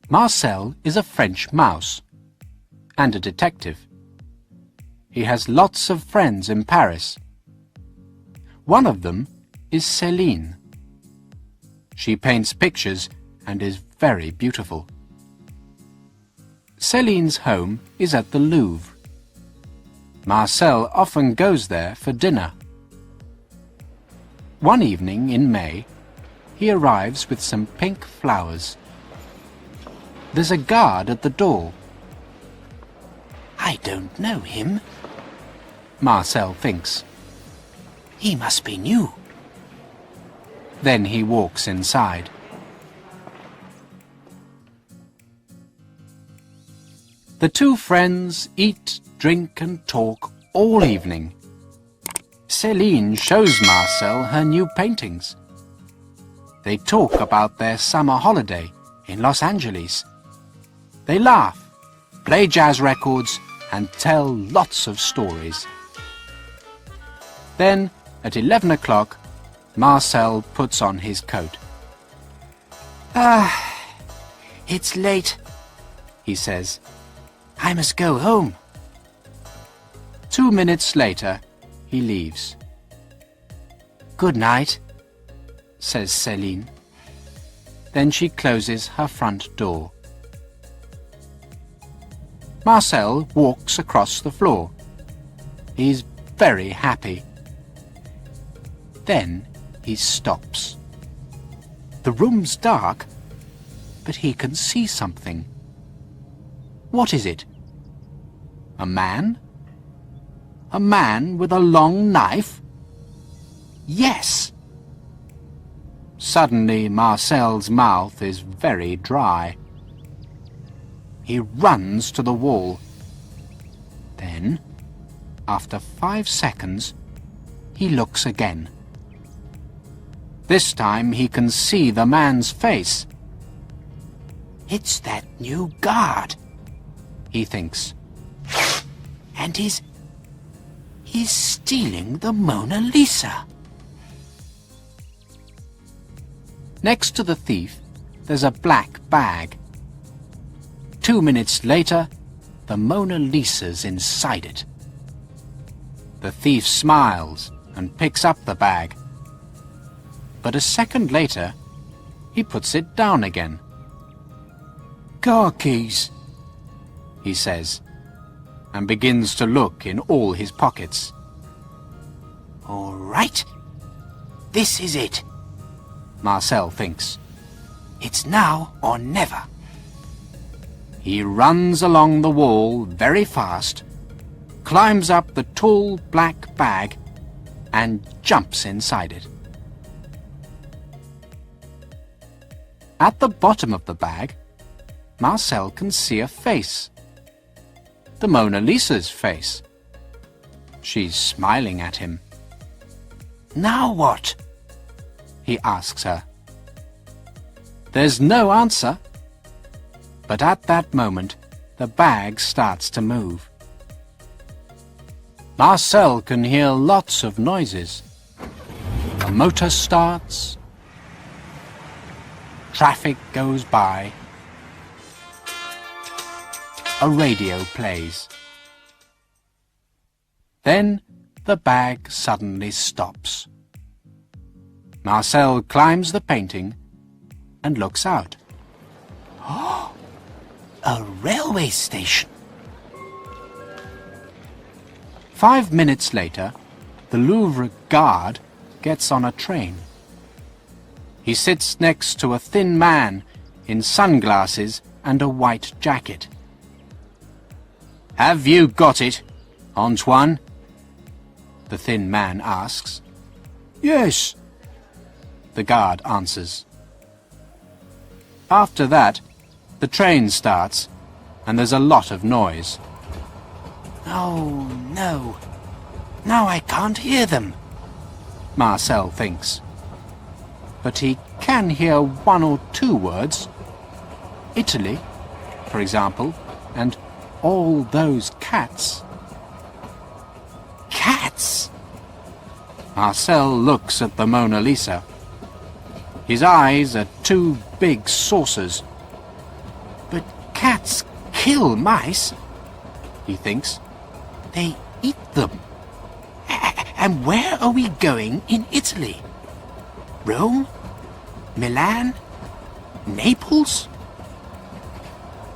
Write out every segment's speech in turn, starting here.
Marcel is a French mouse and a detective. He has lots of friends in Paris. One of them is Céline. She paints pictures and is very beautiful. Céline's home is at the Louvre. Marcel often goes there for dinner. One evening in May, he arrives with some pink flowers. There's a guard at the door. I don't know him, Marcel thinks. he must be new. Then he walks inside. The two friends eat, drink and talk all evening. Céline shows Marcel her new paintings. They talk about their summer holiday in Los Angeles. They laugh, play jazz records and tell lots of stories. Then, at 11 o'clock, Marcel puts on his coat. It's late, He says. I must go home. 2 minutes later, he leaves. Good night. Says Céline. Then she closes her front door. Marcel walks across the floor. He's very happy. Then he stops. The room's dark, but he can see something. What is it? A man? A man with a long knife? Yes! Suddenly Marcel's mouth is very dry. He runs to the wall. Then, after 5 seconds, he looks again. This time he can see the man's face. It's that new guard, He thinks. and he's stealing the Mona Lisa. Next to the thief, there's a black bag. 2 minutes later, the Mona Lisa's inside it. The thief smiles and picks up the bag. But a second later, he puts it down again. Car keys, He says, and begins to look in all his pockets. all right. This is it. Marcel thinks. It's now or never. He runs along the wall very fast, climbs up the tall black bag, and jumps inside it. At the bottom of the bag, Marcel can see a face. The Mona Lisa's face. She's smiling at him. Now what? He asks her. There's no answer. But at that moment, the bag starts to move. Marcel can hear lots of noises. A motor starts. Traffic goes by. A radio plays. Then the bag suddenly stops. Marcel climbs the painting and looks out. A railway station. 5 minutes later, the Louvre guard gets on a train. He sits next to a thin man in sunglasses and a white jacket. "Have you got it, Antoine?" the thin man asks. Yes. The guard answers. After that, the train starts, and there's a lot of noise. Oh, no. Now I can't hear them. Marcel thinks. But he can hear 1 or 2 words. Italy, for example, and all those cats. Cats? Marcel looks at the Mona Lisa. His eyes are 2 big saucers. But cats kill mice. He thinks. They eat them. And where are we going in Italy? Rome? Milan? Naples?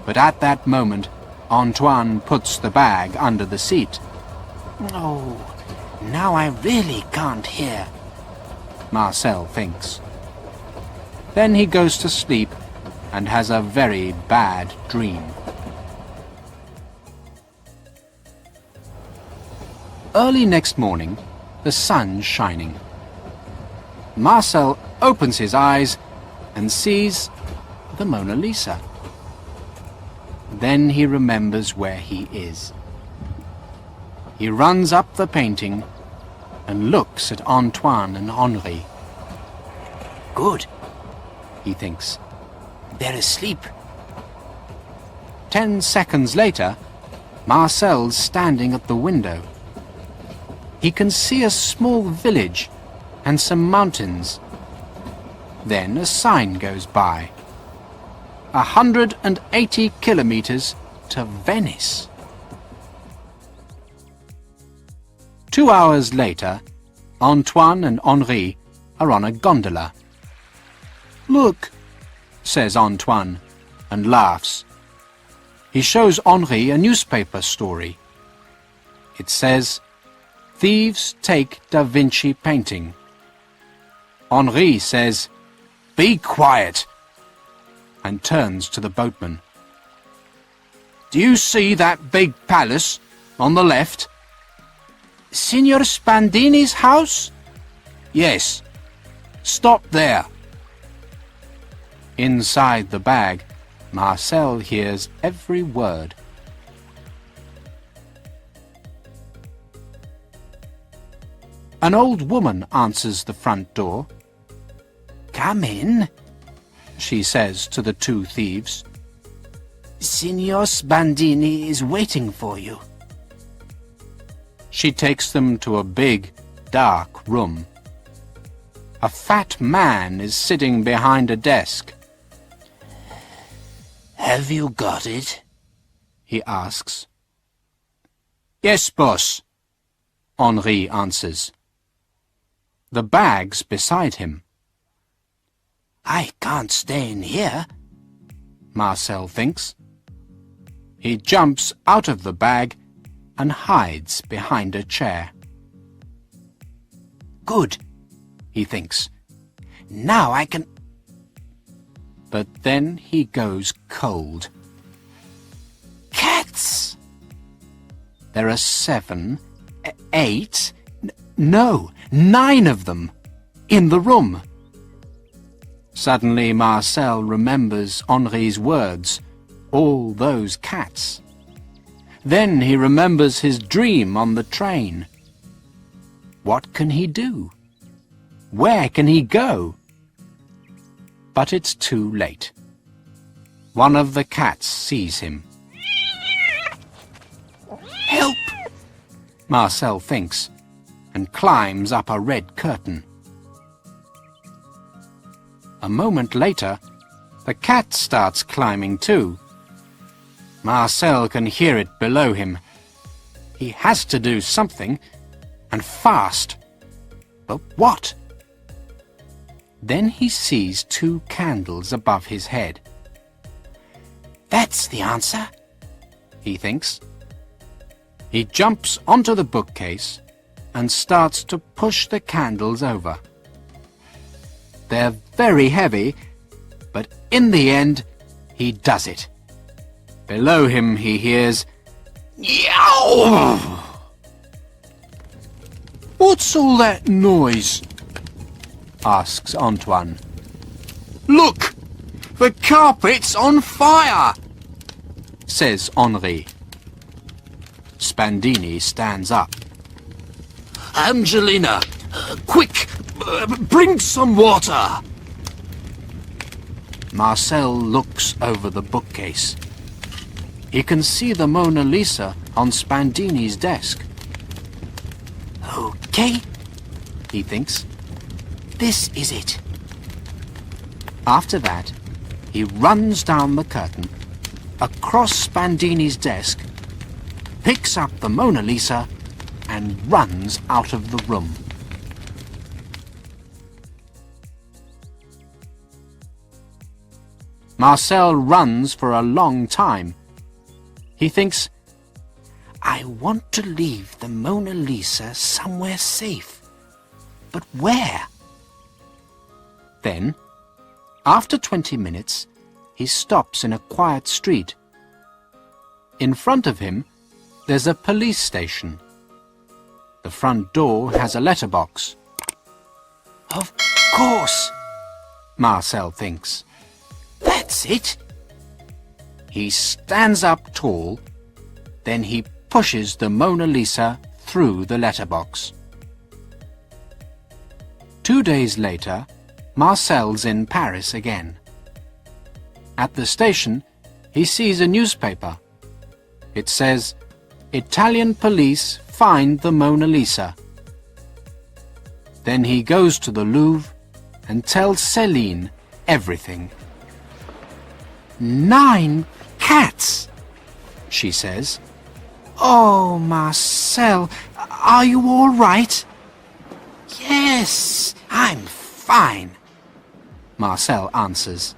But at that moment, Antoine puts the bag under the seat. Oh, now I really can't hear. Marcel thinks. Then he goes to sleep and has a very bad dream. Early next morning, the sun's shining. Marcel opens his eyes and sees the Mona Lisa. Then he remembers where he is. He runs up the painting and looks at Antoine and Henri. Good, He thinks. they're asleep. 10 seconds later, Marcel's standing at the window. He can see a small village and some mountains. Then a sign goes by. 180 kilometers to Venice. 2 hours later, Antoine and Henri are on a gondola. "Look," says Antoine, and laughs. He shows Henri a newspaper story. It says, "Thieves take Da Vinci painting." Henri says, "Be quiet," and turns to the boatman. "Do you see that big palace on the left?" Signor Spandini's house? "Yes. Stop there." Inside the bag, Marcel hears every word. An old woman answers the front door. Come in. She says to the two thieves. Signor Spandini is waiting for you. She takes them to a big, dark room. A fat man is sitting behind a desk. Have you got it? He asks. "Yes, boss," Henri answers. The bag's beside him. I can't stay in here. Marcel thinks. He jumps out of the bag and hides behind a chair. Good, He thinks. now I can... But then he goes cold. Cats! There are 7, 8, no, 9 of them in the room. Suddenly Marcel remembers Henri's words, all those cats. Then he remembers his dream on the train. What can he do? Where can he go? But it's too late. One of the cats sees him. Help! Marcel thinks, and climbs up a red curtain. A moment later, the cat starts climbing too. Marcel can hear it below him. He has to do something, and fast. But what? Then he sees 2 candles above his head. That's the answer. He thinks. He jumps onto the bookcase and starts to push the candles over. They're very heavy, but in the end, he does it. Below him he hears, "Yow!" "What's all that noise?" asks Antoine. "Look! The carpet's on fire!" says Henri. Spandini stands up. "Angelina, quick! Bring some water!" Marcel looks over the bookcase. He can see the Mona Lisa on Spandini's desk. Okay, He thinks. this is it. After that, he runs down the curtain across Spandini's desk, picks up the Mona Lisa and runs out of the room. Marcel runs for a long time. He thinks, I want to leave the Mona Lisa somewhere safe. But where? Then, after 20 minutes, he stops in a quiet street. In front of him, there's a police station. The front door has a letterbox. Of course. Marcel thinks. That's it. He stands up tall, then he pushes the Mona Lisa through the letterbox. 2 days later, Marcel's in Paris again. At the station, he sees a newspaper. It says, Italian police find the Mona Lisa. Then he goes to the Louvre and tells Céline everything. 9 cats, she says. Oh, Marcel, are you all right? Yes, I'm fine, Marcel answers.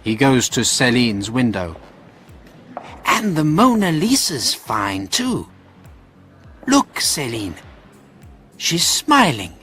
He goes to Céline's window. And the Mona Lisa's fine too. Look, Céline. She's smiling.